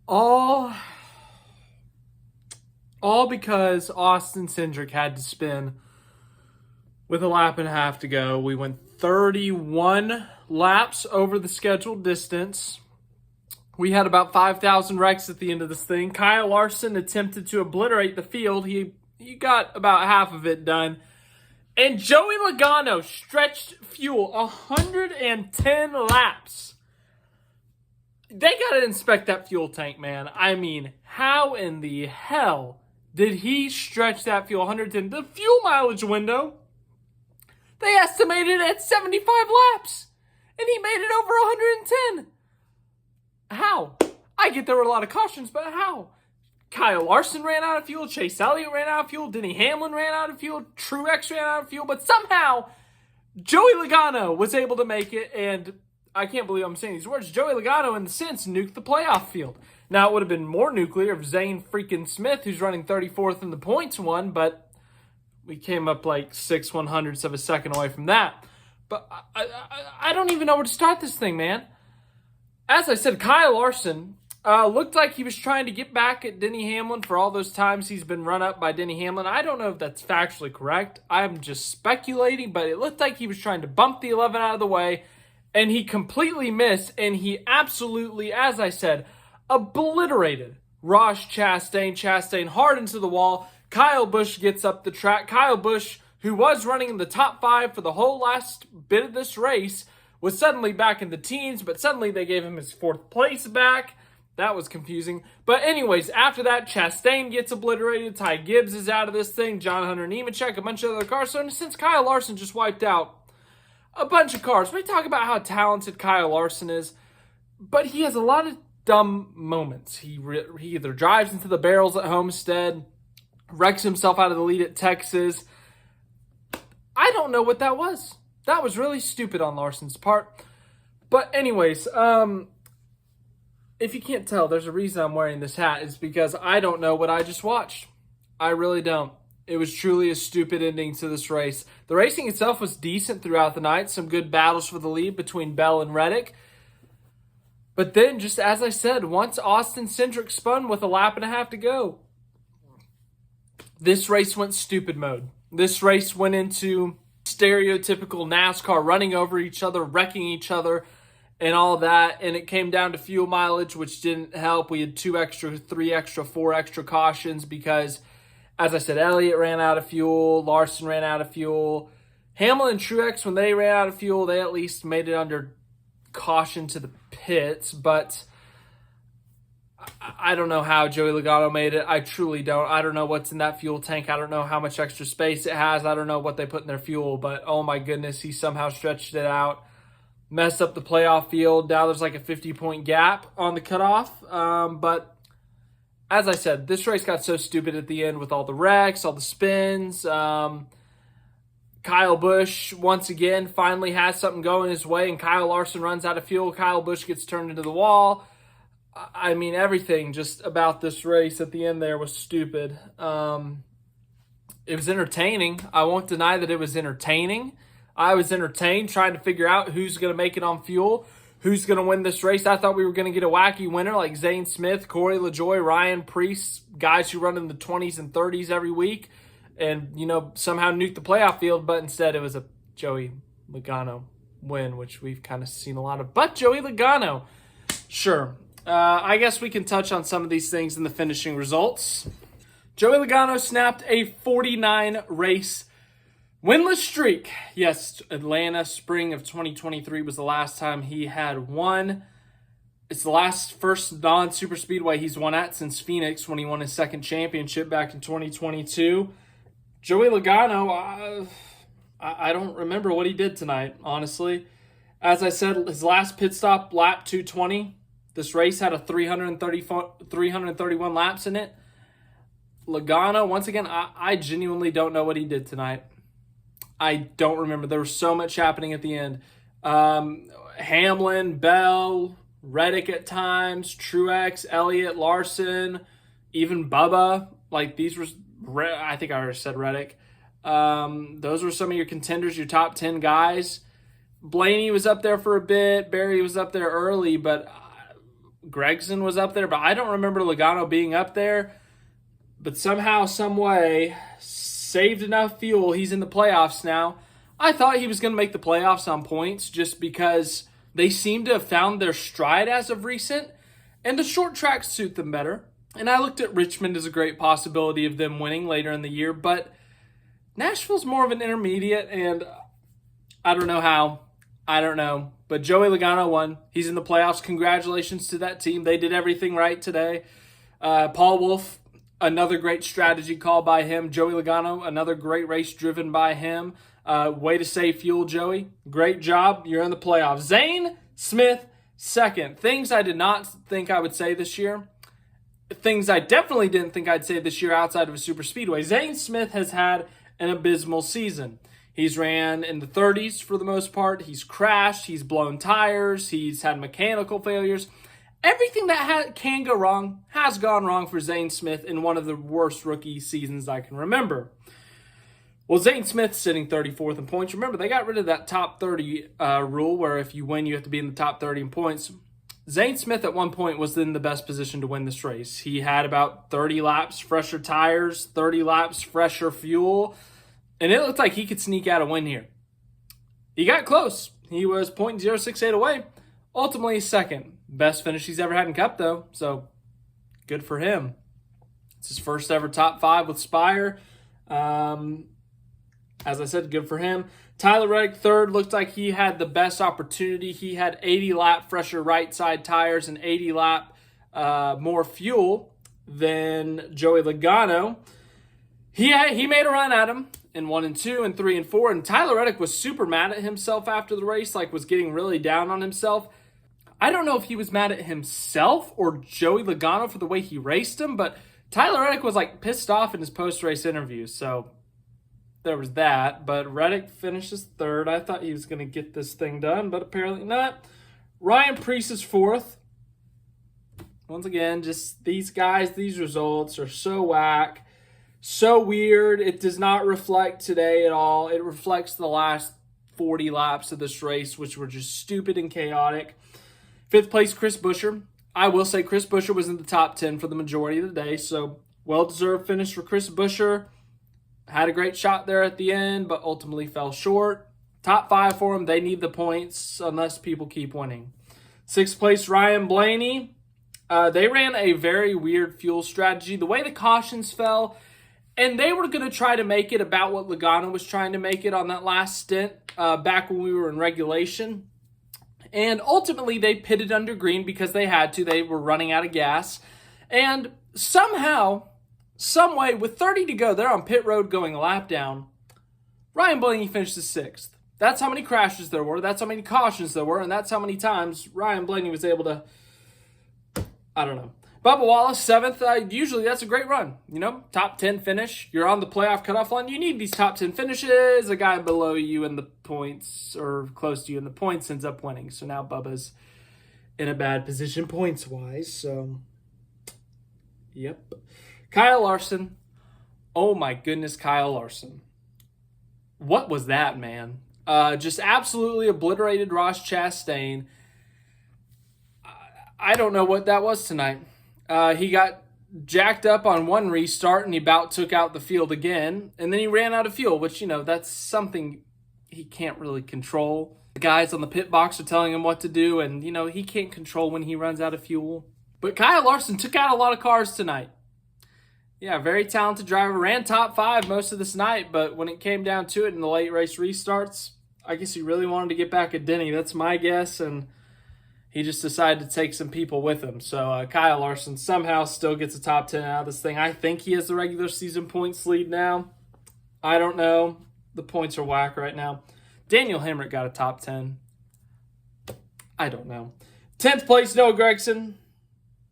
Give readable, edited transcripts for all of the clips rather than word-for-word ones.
All all because Austin Cindric had to spin with a lap and a half to go. We went 31 laps over the scheduled distance. We had about 5,000 wrecks at the end of this thing. Kyle Larson attempted to obliterate the field. He got about half of it done. And Joey Logano stretched fuel 110 laps. They got to inspect that fuel tank, man. I mean, how in the hell did he stretch that fuel 110? The fuel mileage window, they estimated at 75 laps. And he made it over 110. How? I get there were a lot of cautions, but how? Kyle Larson ran out of fuel. Chase Elliott ran out of fuel. Denny Hamlin ran out of fuel. Truex ran out of fuel. But somehow, Joey Logano was able to make it. And I can't believe I'm saying these words. Joey Logano, in the sense, nuked the playoff field. Now, it would have been more nuclear if Zane freaking Smith, who's running 34th in the points, won. But we came up like 6/100ths of a second away from that. But I don't even know where to start this thing, man. As I said, Kyle Larson looked like he was trying to get back at Denny Hamlin for all those times he's been run up by Denny Hamlin. I don't know if that's factually correct. I'm just speculating, but it looked like he was trying to bump the 11 out of the way, and he completely missed, and he absolutely, as I said, obliterated Ross Chastain. Chastain hard into the wall. Kyle Busch gets up the track. Kyle Busch, who was running in the top 5 for the whole last bit of this race, was suddenly back in the teens, but suddenly they gave him his 4th place back. That was confusing. But anyways, after that, Chastain gets obliterated. Ty Gibbs is out of this thing. John Hunter Nemechek, a bunch of other cars. So in a sense, Kyle Larson just wiped out a bunch of cars. We talk about how talented Kyle Larson is, but he has a lot of dumb moments. He either drives into the barrels at Homestead, wrecks himself out of the lead at Texas. I don't know what that was. That was really stupid on Larson's part. But anyways, if you can't tell, there's a reason I'm wearing this hat. It's because I don't know what I just watched. I really don't. It was truly a stupid ending to this race. The racing itself was decent throughout the night. Some good battles for the lead between Bell and Reddick. But then, just as I said, once Austin Cindric spun with a lap and a half to go, this race went stupid mode. This race went into stereotypical NASCAR, running over each other, wrecking each other, and all that. And it came down to fuel mileage, which didn't help. We had 2 extra, 3 extra, 4 extra cautions because, as I said, Elliott ran out of fuel, Larson ran out of fuel. Hamlin and Truex, when they ran out of fuel, they at least made it under caution to the pits. But I don't know how Joey Logano made it. I truly don't. I don't know what's in that fuel tank. I don't know how much extra space it has. I don't know what they put in their fuel, but oh my goodness, he somehow stretched it out, messed up the playoff field. Now there's like a 50-point gap on the cutoff. But as I said, this race got so stupid at the end with all the wrecks, all the spins. Kyle Busch, once again, finally has something going his way, and Kyle Larson runs out of fuel. Kyle Busch gets turned into the wall. I mean, everything just about this race at the end there was stupid. It was entertaining. I won't deny that it was entertaining. I was entertained trying to figure out who's going to make it on fuel, who's going to win this race. I thought we were going to get a wacky winner like Zane Smith, Corey LaJoie, Ryan Preece, guys who run in the 20s and 30s every week and, somehow nuke the playoff field. But instead it was a Joey Logano win, which we've kind of seen a lot of. But Joey Logano, sure. I guess we can touch on some of these things in the finishing results. Joey Logano snapped a 49-race winless streak. Yes, Atlanta, spring of 2023 was the last time he had won. It's the first non-superspeedway he's won at since Phoenix when he won his 2nd championship back in 2022. Joey Logano, I don't remember what he did tonight, honestly. As I said, his last pit stop, lap 220. This race had a 331 laps in it. Logano, once again, I genuinely don't know what he did tonight. I don't remember. There was so much happening at the end. Hamlin, Bell, Reddick at times, Truex, Elliott, Larson, even Bubba. Like, these were, I think I already said Reddick. Those were some of your contenders, your top 10 guys. Blaney was up there for a bit. Barry was up there early, but Gregson was up there, but I don't remember Logano being up there. But somehow, some way, saved enough fuel. He's in the playoffs now. I thought he was going to make the playoffs on points just because they seem to have found their stride as of recent, and the short tracks suit them better. And I looked at Richmond as a great possibility of them winning later in the year, but Nashville's more of an intermediate, and I don't know how. I don't know. But Joey Logano won. He's in the playoffs. Congratulations to that team. They did everything right today. Paul Wolf, another great strategy call by him. Joey Logano, another great race driven by him. Way to save fuel, Joey. Great job. You're in the playoffs. Zane Smith, second. Things I did not think I would say this year. Things I definitely didn't think I'd say this year outside of a super speedway. Zane Smith has had an abysmal season. He's ran in the 30s for the most part. He's crashed. He's blown tires. He's had mechanical failures. Everything that can go wrong has gone wrong for Zane Smith in one of the worst rookie seasons I can remember. Well, Zane Smith's sitting 34th in points. Remember, they got rid of that top 30 rule where if you win, you have to be in the top 30 in points. Zane Smith at one point was in the best position to win this race. He had about 30 laps fresher tires, 30 laps fresher fuel, and it looked like he could sneak out a win here. He got close. He was .068 away. Ultimately second. Best finish he's ever had in Cup, though, so good for him. It's his first ever top 5 with Spire. As I said, good for him. Tyler Reddick, third, looked like he had the best opportunity. He had 80-lap fresher right side tires and 80-lap more fuel than Joey Logano. He made a run at him in 1 and 2 and 3 and 4, and Tyler Reddick was super mad at himself after the race, like was getting really down on himself. I don't know if he was mad at himself or Joey Logano for the way he raced him, but Tyler Reddick was like pissed off in his post-race interview, so there was that. But Reddick finishes third. I thought he was going to get this thing done, but apparently not. Ryan Preece is fourth. Once again, just these guys, these results are so whack, so weird. It does not reflect today at all. It reflects the last 40 laps of this race, which were just stupid and chaotic. Fifth place, Chris Buescher. I will say Chris Buescher was in the top 10 for the majority of the day, so well-deserved finish for Chris Buescher. Had a great shot there at the end, but ultimately fell short. Top 5 for him. They need the points unless people keep winning. Sixth place, Ryan Blaney. They ran a very weird fuel strategy. The way the cautions fell, and they were going to try to make it about what Logano was trying to make it on that last stint back when we were in regulation. And ultimately, they pitted under green because they had to. They were running out of gas. And somehow, some way, with 30 to go, they're on pit road going a lap down. Ryan Blaney finishes 6th. That's how many crashes there were. That's how many cautions there were. And that's how many times Ryan Blaney was able to, I don't know. Bubba Wallace, 7th. Usually that's a great run. You know, top 10 finish. You're on the playoff cutoff line. You need these top 10 finishes. A guy below you in the points or close to you in the points ends up winning. So now Bubba's in a bad position points-wise. So, yep. Kyle Larson. Oh my goodness, Kyle Larson. What was that, man? Just absolutely obliterated Ross Chastain. I don't know what that was tonight. He got jacked up on one restart and he about took out the field again. And then he ran out of fuel, which, you know, that's something he can't really control. The guys on the pit box are telling him what to do, and, you know, he can't control when he runs out of fuel. But Kyle Larson took out a lot of cars tonight. Yeah, very talented driver. Ran top 5 most of this night, but when it came down to it in the late race restarts, I guess he really wanted to get back at Denny. That's my guess, and he just decided to take some people with him. So Kyle Larson somehow still gets a top 10 out of this thing. I think he has the regular season points lead now. I don't know. The points are whack right now. Daniel Hemrick got a top 10. I don't know. 10th place, Noah Gragson.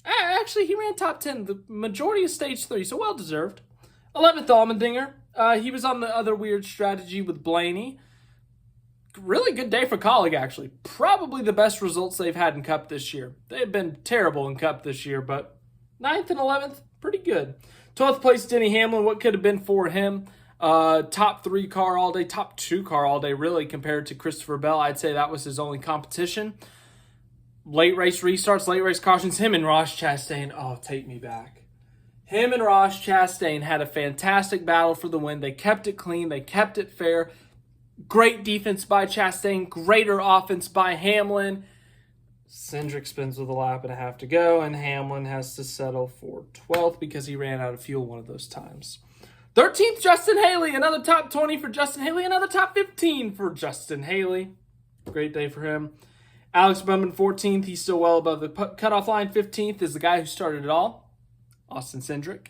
Actually, he ran top 10 the majority of stage 3, so well-deserved. 11th, Allmendinger. He was on the other weird strategy with Blaney. Really good day for Colleague, actually. Probably the best results they've had in Cup this year. They've been terrible in Cup this year, but 9th and 11th, pretty good. 12th place, Denny Hamlin. What could have been for him? Top 3 car all day, top 2 car all day, really, compared to Christopher Bell. I'd say that was his only competition. late race restarts, late race cautions. Him and Ross Chastain, oh, take me back. Him and Ross Chastain had a fantastic battle for the win. They kept it clean. They kept it fair. Great defense by Chastain. Greater offense by Hamlin. Cindric spins with a lap and a half to go, and Hamlin has to settle for 12th because he ran out of fuel one of those times. 13th, Justin Haley. Another top 20 for Justin Haley. Another top 15 for Justin Haley. Great day for him. Alex Bowman, 14th. He's still well above the cutoff line. 15th is the guy who started it all, Austin Cindric.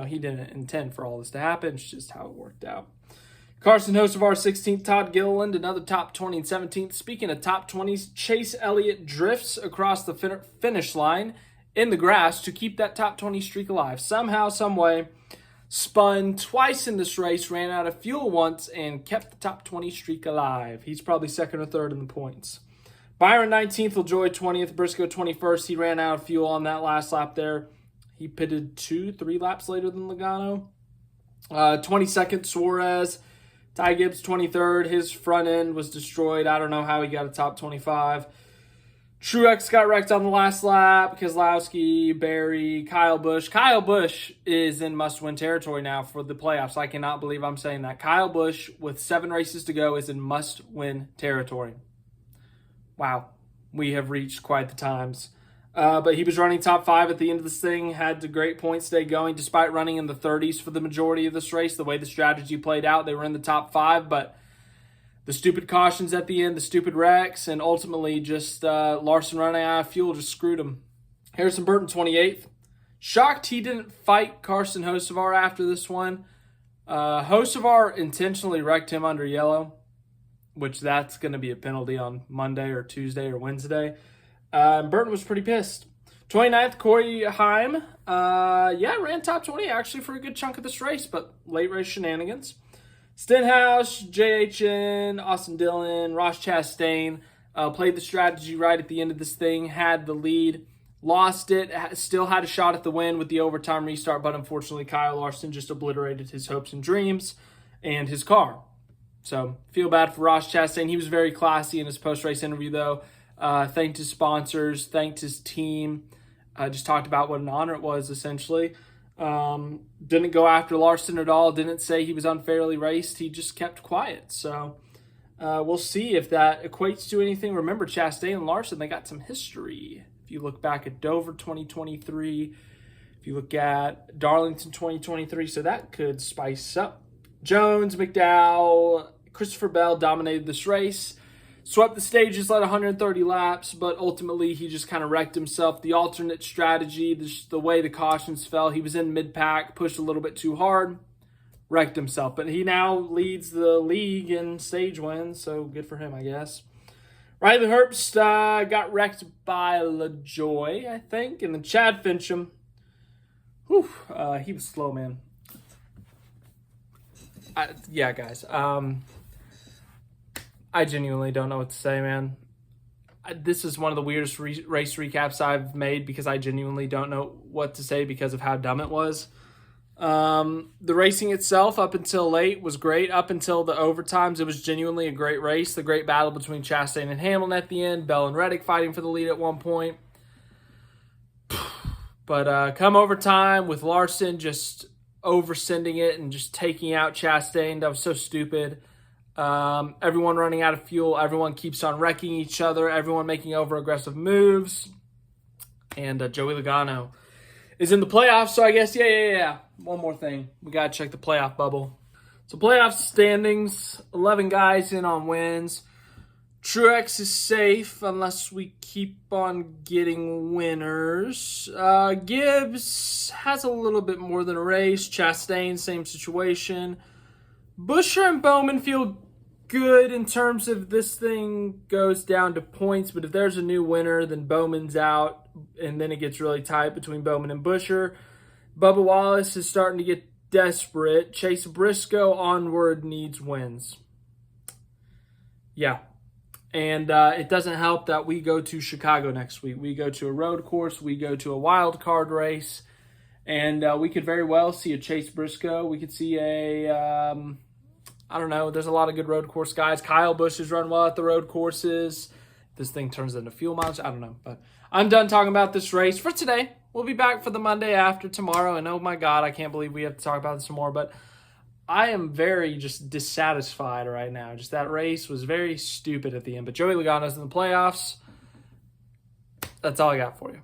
He didn't intend for all this to happen. It's just how it worked out. Carson Hocevar, 16th. Todd Gilliland, another top 20 and 17th. Speaking of top 20s, Chase Elliott drifts across the finish line in the grass to keep that top 20 streak alive. Somehow, some way, spun twice in this race, ran out of fuel once, and kept the top 20 streak alive. He's probably second or third in the points. Byron, 19th. LaJoy, 20th. Briscoe, 21st. He ran out of fuel on that last lap there. He pitted 2-3 laps later than Logano. 22nd, Suarez. Ty Gibbs, 23rd. His front end was destroyed. I don't know how he got a top 25. Truex got wrecked on the last lap. Keselowski, Barry, Kyle Busch. Kyle Busch is in must-win territory now for the playoffs. I cannot believe I'm saying that. Kyle Busch, with 7 races to go, is in must-win territory. Wow. We have reached quite the times. But he was running top 5 at the end of this thing. Had the great point stay going despite running in the 30s for the majority of this race. The way the strategy played out, they were in the top 5, but the stupid cautions at the end, the stupid wrecks, and ultimately just Larson running out of fuel just screwed him. Harrison Burton, 28th. Shocked he didn't fight Carson Hocevar after this one. Hocevar intentionally wrecked him under yellow, which that's going to be a penalty on Monday or Tuesday or Wednesday. Burton was pretty pissed. 29th, Corey Heim. Ran top 20 actually for a good chunk of this race, but late race shenanigans. Stenhouse, JHN, Austin Dillon, Ross Chastain played the strategy right at the end of this thing, had the lead, lost it, still had a shot at the win with the overtime restart, but unfortunately Kyle Larson just obliterated his hopes and dreams and his car. So feel bad for Ross Chastain. He was very classy in his post-race interview, though. Thanked his sponsors, thanked his team, just talked about what an honor it was, essentially. Didn't go after Larson at all, didn't say he was unfairly raced. He just kept quiet. So we'll see if that equates to anything. Remember, Chastain and Larson, they got some history. If you look back at Dover 2023, if you look at Darlington 2023, so that could spice up. Jones, McDowell, Christopher Bell dominated this race. Swept the stages, led 130 laps, but ultimately he just kind of wrecked himself. The alternate strategy, the way the cautions fell, he was in mid-pack, pushed a little bit too hard, wrecked himself. But he now leads the league in stage wins, so good for him, I guess. Riley Herbst got wrecked by LaJoy, I think, and then Chad Fincham. He was slow, man. Guys. I genuinely don't know what to say, man. This is one of the weirdest race recaps I've made because I genuinely don't know what to say because of how dumb it was. The racing itself up until late was great. Up until the overtimes, it was genuinely a great race. The great battle between Chastain and Hamlin at the end. Bell and Reddick fighting for the lead at one point. But come overtime with Larson just oversending it and just taking out Chastain. That was so stupid. Everyone running out of fuel. Everyone keeps on wrecking each other. Everyone making over-aggressive moves. And Joey Logano is in the playoffs. So I guess, one more thing. We got to check the playoff bubble. So playoff standings, 11 guys in on wins. Truex is safe unless we keep on getting winners. Gibbs has a little bit more than a race. Chastain, same situation. Buescher and Bowman feel good in terms of this thing goes down to points, but if there's a new winner, then Bowman's out, and then it gets really tight between Bowman and Buescher. Bubba Wallace is starting to get desperate. Chase Briscoe onward needs wins. Yeah. And it doesn't help that we go to Chicago next week. We go to a road course. We go to a wild card race. And we could very well see a Chase Briscoe. We could see I don't know. There's a lot of good road course guys. Kyle Busch has run well at the road courses. this thing turns into fuel mileage. I don't know. But I'm done talking about this race for today. We'll be back for the Monday after tomorrow. And oh my God, I can't believe we have to talk about this some more. But I am very just dissatisfied right now. Just that race was very stupid at the end. But Joey Logano's in the playoffs. That's all I got for you.